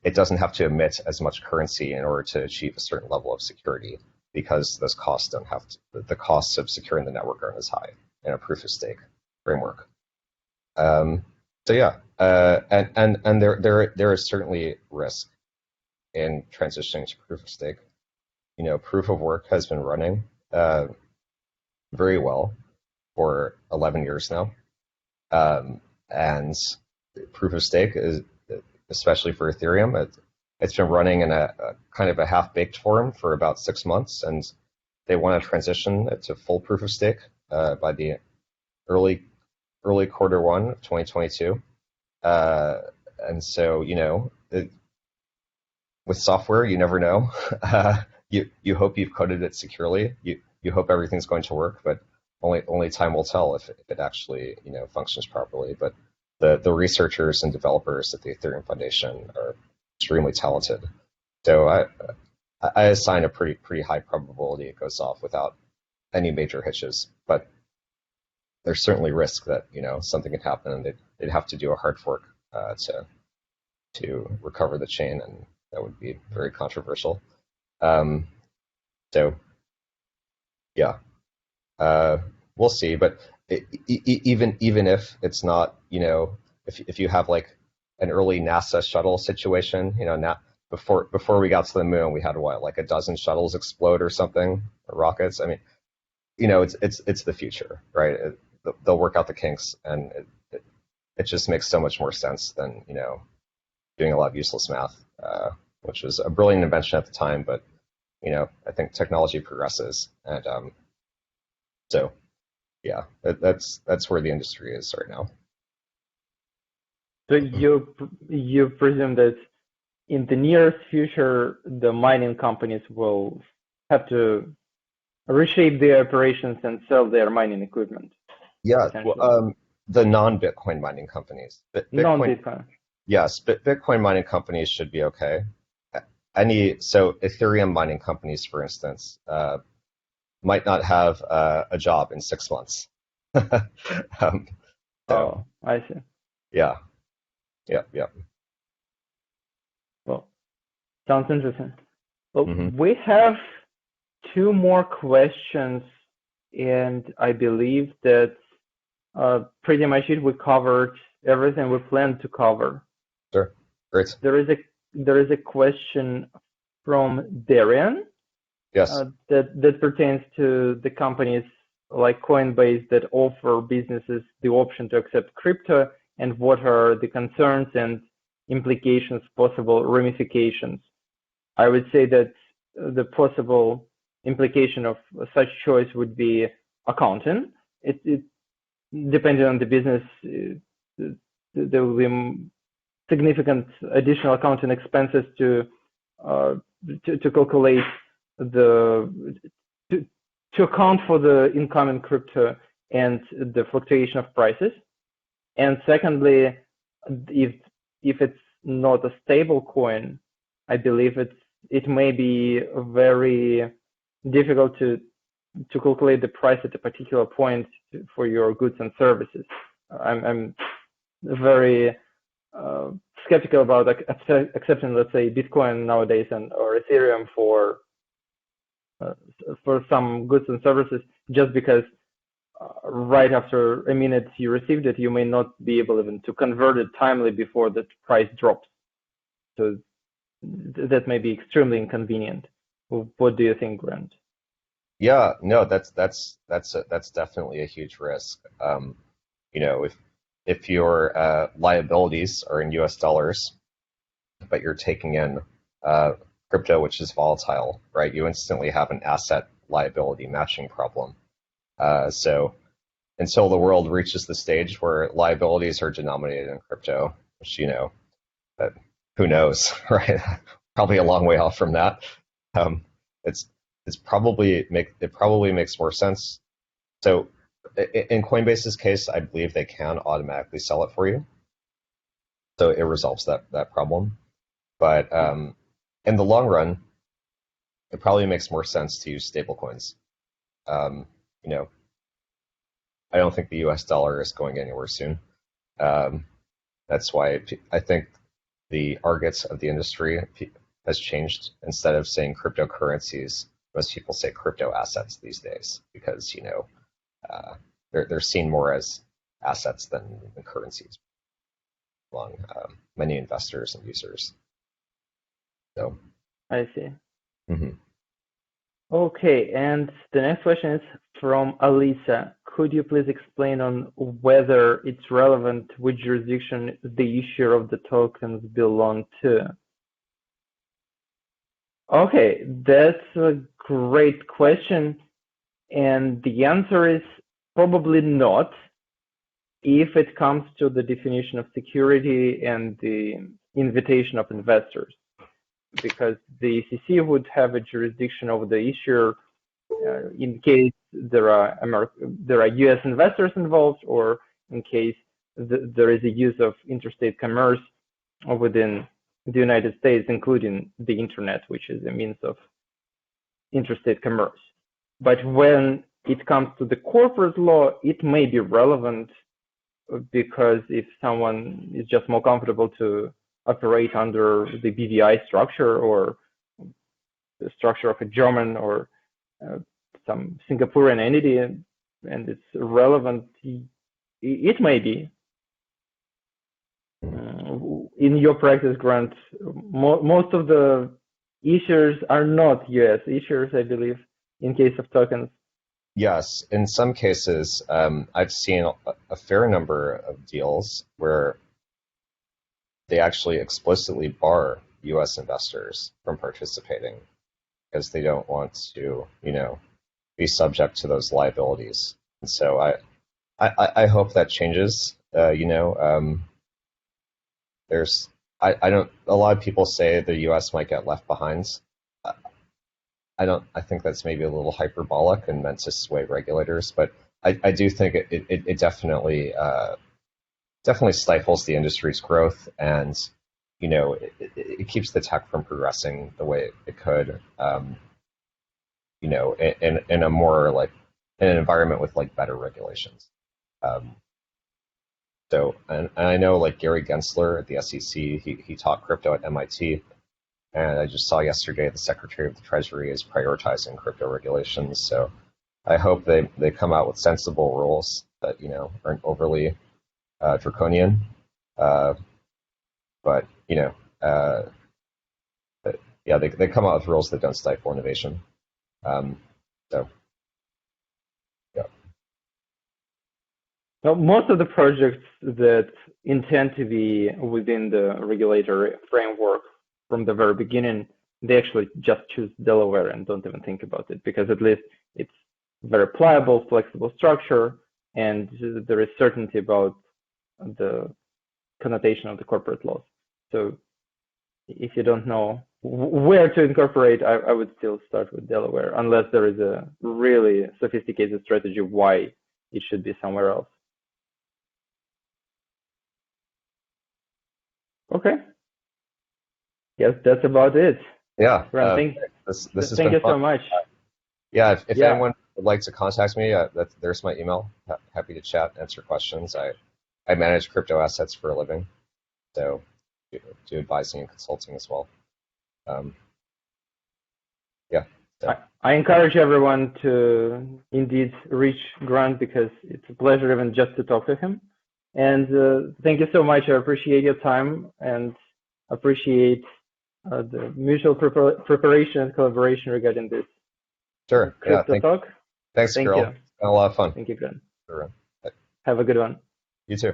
it doesn't have to emit as much currency in order to achieve a certain level of security because those costs don't have to, the costs of securing the network aren't as high in a proof of stake framework. So yeah, and there is certainly risk in transitioning to proof of stake. Proof of work has been running very well for 11 years now, and proof of stake is, especially for Ethereum, it's been running in a kind of a half-baked form for about 6 months, and they want to transition it to full proof of stake by the early Q1 of 2022. And so, with software, you never know. You hope you've coded it securely. You hope everything's going to work, but only time will tell if it actually functions properly. But the researchers and developers at the Ethereum Foundation are extremely talented. So I assign a pretty high probability it goes off without any major hitches. But there's certainly risk that something can happen, and they'd have to do a hard fork to recover the chain, and that would be very controversial. So yeah, we'll see. But even if it's not, if you have like an early NASA shuttle situation, before we got to the moon, we had like a dozen shuttles explode or something, or rockets. I mean, it's the future, right? They'll work out the kinks, and it just makes so much more sense than doing a lot of useless math, which was a brilliant invention at the time, but I think technology progresses, and so yeah, that's where the industry is right now. So you presume that in the nearest future, the mining companies will have to reshape their operations and sell their mining equipment? Yeah, well, the non-Bitcoin mining companies. Non-Bitcoin. Yes, but Bitcoin mining companies should be okay. So Ethereum mining companies, for instance, might not have a job in 6 months. Oh, I see. Yeah. Well, sounds interesting. Well, we have 2 more questions, and I believe that pretty much we covered everything we planned to cover. Sure, great. There is a question from Darian. Yes. That pertains to the companies like Coinbase that offer businesses the option to accept crypto, and what are the concerns and implications, possible ramifications. I would say that the possible implication of such choice would be accounting. It depending on the business, there will be significant additional accounting expenses to calculate to account for the incoming crypto and the fluctuation of prices. And secondly, if it's not a stable coin, I believe it may be very difficult to calculate the price at a particular point for your goods and services. I'm very skeptical about accepting, let's say, Bitcoin nowadays or Ethereum for for some goods and services, just because right after a minute you received it, you may not be able even to convert it timely before the price drops. So that may be extremely inconvenient. What do you think, Grant? Yeah, no, that's definitely a huge risk. You know, if your liabilities are in US dollars, but you're taking in crypto, which is volatile, right? You instantly have an asset liability matching problem. So until the world reaches the stage where liabilities are denominated in crypto, which, you know, who knows, right? Probably a long way off from that. It probably makes more sense. So in Coinbase's case, I believe they can automatically sell it for you. So it resolves that problem. But in the long run, it probably makes more sense to use stablecoins. You know, I don't think the US dollar is going anywhere soon. That's why I think the targets of the industry has changed. Instead of saying cryptocurrencies, most people say crypto assets these days because, you know, they're seen more as assets than currencies among many investors and users. So I see. Mm-hmm. Okay, and the next question is from Alisa. Could you please explain on whether it's relevant which jurisdiction the issuer of the tokens belong to? Okay, that's a great question, and the answer is probably not if it comes to the definition of security and the invitation of investors, because the SEC would have a jurisdiction over the issuer in case there are U.S. investors involved, or in case there is a use of interstate commerce within the United States, including the internet, which is a means of interstate commerce. But when it comes to the corporate law, it may be relevant because if someone is just more comfortable to operate under the BVI structure or the structure of a German or some Singaporean entity, and it's relevant, it may be. In your practice, Grant, most of the issuers are not US issuers, I believe, in case of tokens. Yes, in some cases, I've seen a fair number of deals where they actually explicitly bar US investors from participating because they don't want to, you know, be subject to those liabilities. And so I hope that changes. You know, I don't. A lot of people say the U.S. might get left behind. I think that's maybe a little hyperbolic and meant to sway regulators, but I do think it definitely stifles the industry's growth, and you know it keeps the tech from progressing the way it could. You know, in a more like in an environment with like better regulations. So, and I know like Gary Gensler at the SEC, he taught crypto at MIT, and I just saw yesterday the Secretary of the Treasury is prioritizing crypto regulations. So I hope they come out with sensible rules that, you know, aren't overly draconian. But, you know, yeah, they come out with rules that don't stifle innovation. So, yeah. Well, most of the projects that intend to be within the regulatory framework from the very beginning, they actually just choose Delaware and don't even think about it, because at least it's very pliable, flexible structure, and there is certainty about the connotation of the corporate laws. So if you don't know where to incorporate, I would still start with Delaware, unless there is a really sophisticated strategy why it should be somewhere else. Okay. Yes, that's about it. Yeah. Thank you so much. Yeah, if anyone would like to contact me, there's my email. Happy to chat, answer questions. I manage crypto assets for a living, so do advising and consulting as well. Yeah. So. I encourage everyone to indeed reach Grant because it's a pleasure even just to talk to him. And thank you so much. I appreciate your time and appreciate the mutual preparation and collaboration regarding this. Sure. Crypto talk. Thanks, Krill. It's been a lot of fun. Thank you, Grant. Sure. Have a good one. You too.